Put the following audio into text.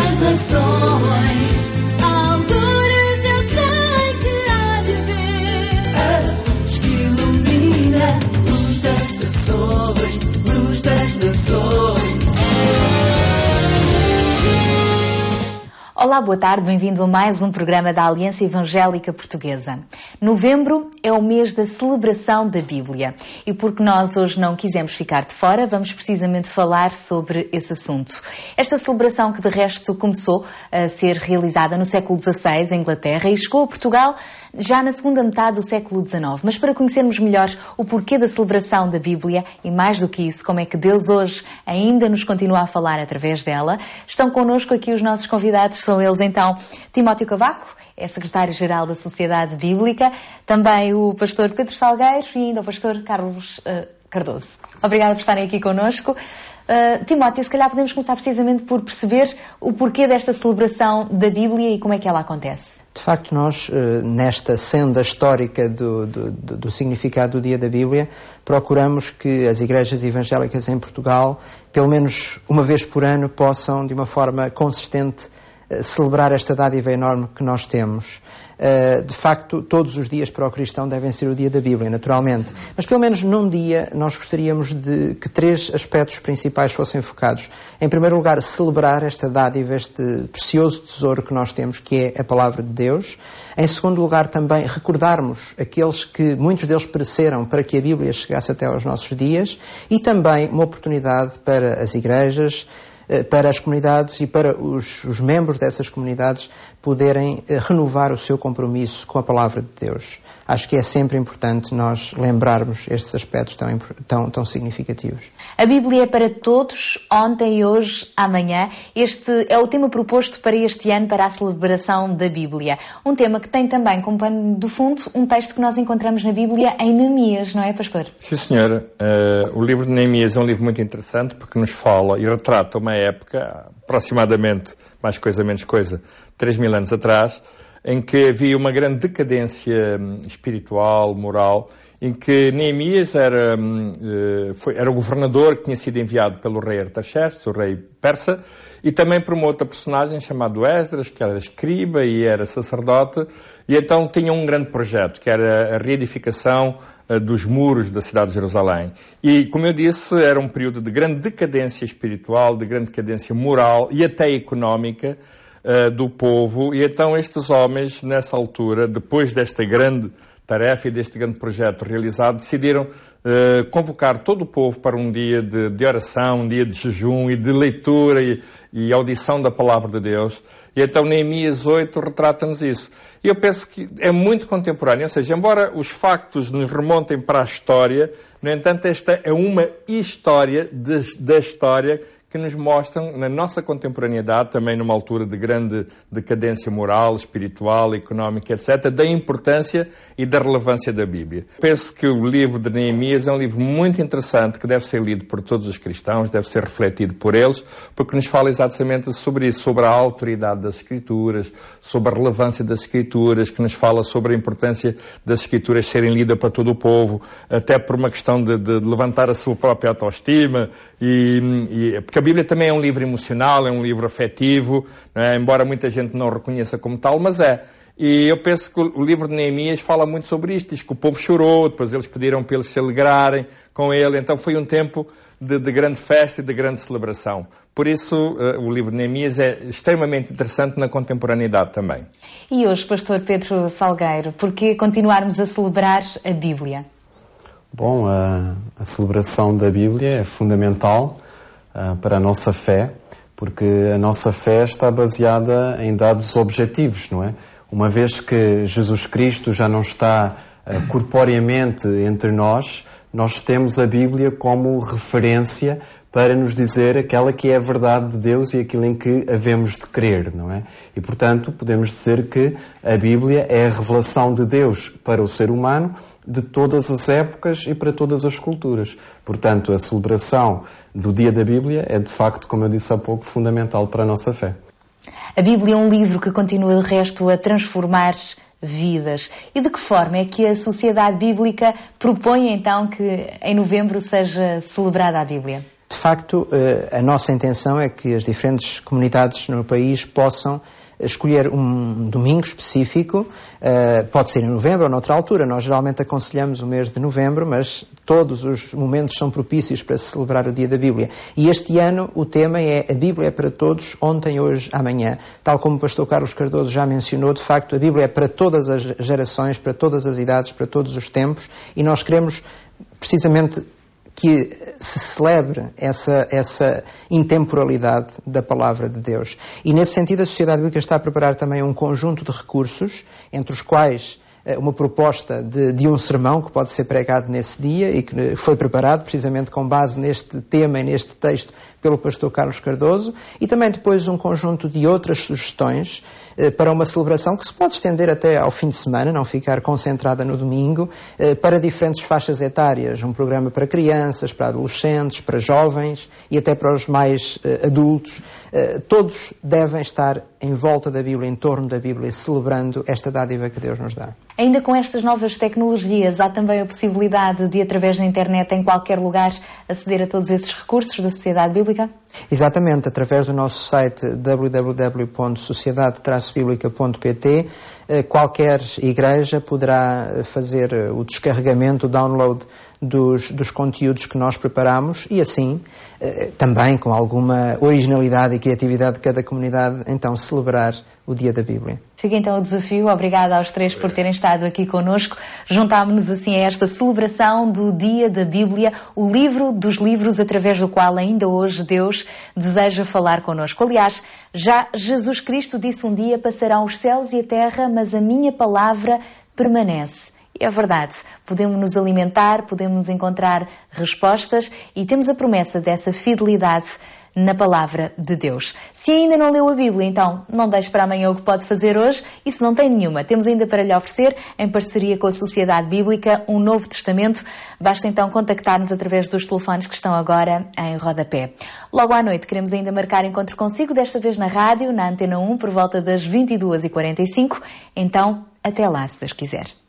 das nações. Algures eu sei que há de vir. A luz que ilumina, luz das nações, luz das nações. Olá, boa tarde, bem-vindo a mais um programa da Aliança Evangélica Portuguesa. Novembro é o mês da celebração da Bíblia e porque nós hoje não quisemos ficar de fora, vamos precisamente falar sobre esse assunto. Esta celebração que de resto começou a ser realizada no século XVI em Inglaterra e chegou a Portugal já na segunda metade do século XIX. Mas para conhecermos melhor o porquê da celebração da Bíblia e mais do que isso, como é que Deus hoje ainda nos continua a falar através dela, estão connosco aqui os nossos convidados. São eles então Timóteo Cavaco, é secretário-geral da Sociedade Bíblica, também o pastor Pedro Salgueiro e ainda o pastor Carlos Cardoso. Obrigada por estarem aqui connosco. Timóteo, se calhar podemos começar precisamente por perceber o porquê desta celebração da Bíblia e como é que ela acontece. De facto, nós, nesta senda histórica do significado do Dia da Bíblia, procuramos que as igrejas evangélicas em Portugal, pelo menos uma vez por ano, possam, de uma forma consistente, celebrar esta dádiva enorme que nós temos. De facto, todos os dias para o cristão devem ser o dia da Bíblia, naturalmente. Mas pelo menos num dia nós gostaríamos de que 3 aspectos principais fossem focados. Em primeiro lugar, celebrar esta dádiva, este precioso tesouro que nós temos, que é a Palavra de Deus. Em segundo lugar, também recordarmos aqueles que muitos deles pereceram para que a Bíblia chegasse até aos nossos dias. E também uma oportunidade para as igrejas, para as comunidades e para os membros dessas comunidades poderem renovar o seu compromisso com a Palavra de Deus. Acho que é sempre importante nós lembrarmos estes aspectos tão significativos. A Bíblia é para todos, ontem, hoje, amanhã. Este é o tema proposto para este ano, para a celebração da Bíblia. Um tema que tem também como pano de fundo um texto que nós encontramos na Bíblia em Neemias, não é, pastor? Sim, senhora. O livro de Neemias é um livro muito interessante porque nos fala e retrata uma época, aproximadamente, mais coisa, menos coisa, 3.000 anos atrás, em que havia uma grande decadência espiritual, moral, em que Neemias era o governador que tinha sido enviado pelo rei Artaxerxes, o rei persa, e também por uma outra personagem chamada Esdras, que era escriba e era sacerdote, e então tinha um grande projeto, que era a reedificação dos muros da cidade de Jerusalém. E, como eu disse, era um período de grande decadência espiritual, de grande decadência moral e até económica do povo. E então estes homens, nessa altura, depois desta grande tarefa e deste grande projeto realizado, decidiram convocar todo o povo para um dia de oração, um dia de jejum e de leitura e audição da Palavra de Deus. E então Neemias 8 retrata-nos isso. E eu penso que é muito contemporâneo, ou seja, embora os factos nos remontem para a história, no entanto esta é uma história da história que nos mostram, na nossa contemporaneidade, também numa altura de grande decadência moral, espiritual, económica, etc., da importância e da relevância da Bíblia. Penso que o livro de Neemias é um livro muito interessante, que deve ser lido por todos os cristãos, deve ser refletido por eles, porque nos fala exatamente sobre isso, sobre a autoridade das Escrituras, sobre a relevância das Escrituras, que nos fala sobre a importância das Escrituras serem lidas para todo o povo, até por uma questão de levantar a sua própria autoestima, porque a Bíblia também é um livro emocional, é um livro afetivo, não é? Embora muita gente não o reconheça como tal, mas é. E eu penso que o livro de Neemias fala muito sobre isto, diz que o povo chorou, depois eles pediram para eles se alegrarem com ele, então foi um tempo de grande festa e de grande celebração. Por isso, o livro de Neemias é extremamente interessante na contemporaneidade também. E hoje, pastor Pedro Salgueiro, por que continuarmos a celebrar a Bíblia? Bom, a celebração da Bíblia é fundamental para a nossa fé, porque a nossa fé está baseada em dados objetivos, não é? Uma vez que Jesus Cristo já não está corporeamente entre nós, nós temos a Bíblia como referência para nos dizer aquela que é a verdade de Deus e aquilo em que havemos de crer, não é? E, portanto, podemos dizer que a Bíblia é a revelação de Deus para o ser humano de todas as épocas e para todas as culturas. Portanto, a celebração do Dia da Bíblia é, de facto, como eu disse há pouco, fundamental para a nossa fé. A Bíblia é um livro que continua, de resto, a transformar vidas. E de que forma é que a Sociedade Bíblica propõe, então, que em novembro seja celebrada a Bíblia? De facto, a nossa intenção é que as diferentes comunidades no país possam escolher um domingo específico, pode ser em novembro ou noutra altura. Nós geralmente aconselhamos o mês de novembro, mas todos os momentos são propícios para se celebrar o Dia da Bíblia. E este ano o tema é a Bíblia é para todos, ontem, hoje, amanhã. Tal como o pastor Carlos Cardoso já mencionou, de facto a Bíblia é para todas as gerações, para todas as idades, para todos os tempos, e nós queremos precisamente que se celebre essa intemporalidade da Palavra de Deus. E nesse sentido a Sociedade Bíblica está a preparar também um conjunto de recursos, entre os quais uma proposta de um sermão que pode ser pregado nesse dia e que foi preparado precisamente com base neste tema e neste texto pelo pastor Carlos Cardoso, e também depois um conjunto de outras sugestões para uma celebração que se pode estender até ao fim de semana, não ficar concentrada no domingo, para diferentes faixas etárias, um programa para crianças, para adolescentes, para jovens e até para os mais adultos. Todos devem estar em volta da Bíblia, em torno da Bíblia, celebrando esta dádiva que Deus nos dá. Ainda com estas novas tecnologias, há também a possibilidade de, através da internet, em qualquer lugar, aceder a todos esses recursos da Sociedade Bíblica? Exatamente, através do nosso site www.sociedade-biblica.pt, qualquer igreja poderá fazer o descarregamento, o download dos conteúdos que nós preparamos e assim, também com alguma originalidade e criatividade de cada comunidade, então celebrar o Dia da Bíblia. Fica então o desafio. Obrigada aos três por terem estado aqui connosco. Juntámos-nos assim a esta celebração do Dia da Bíblia, o livro dos livros através do qual ainda hoje Deus deseja falar connosco. Aliás, já Jesus Cristo disse um dia: passarão os céus e a terra, mas a minha palavra permanece. É verdade, podemos nos alimentar, podemos encontrar respostas e temos a promessa dessa fidelidade na palavra de Deus. Se ainda não leu a Bíblia, então não deixe para amanhã o que pode fazer hoje, e se não tem nenhuma, temos ainda para lhe oferecer, em parceria com a Sociedade Bíblica, um Novo Testamento. Basta então contactar-nos através dos telefones que estão agora em rodapé. Logo à noite queremos ainda marcar encontro consigo, desta vez na rádio, na Antena 1, por volta das 22h45. Então, até lá, se Deus quiser.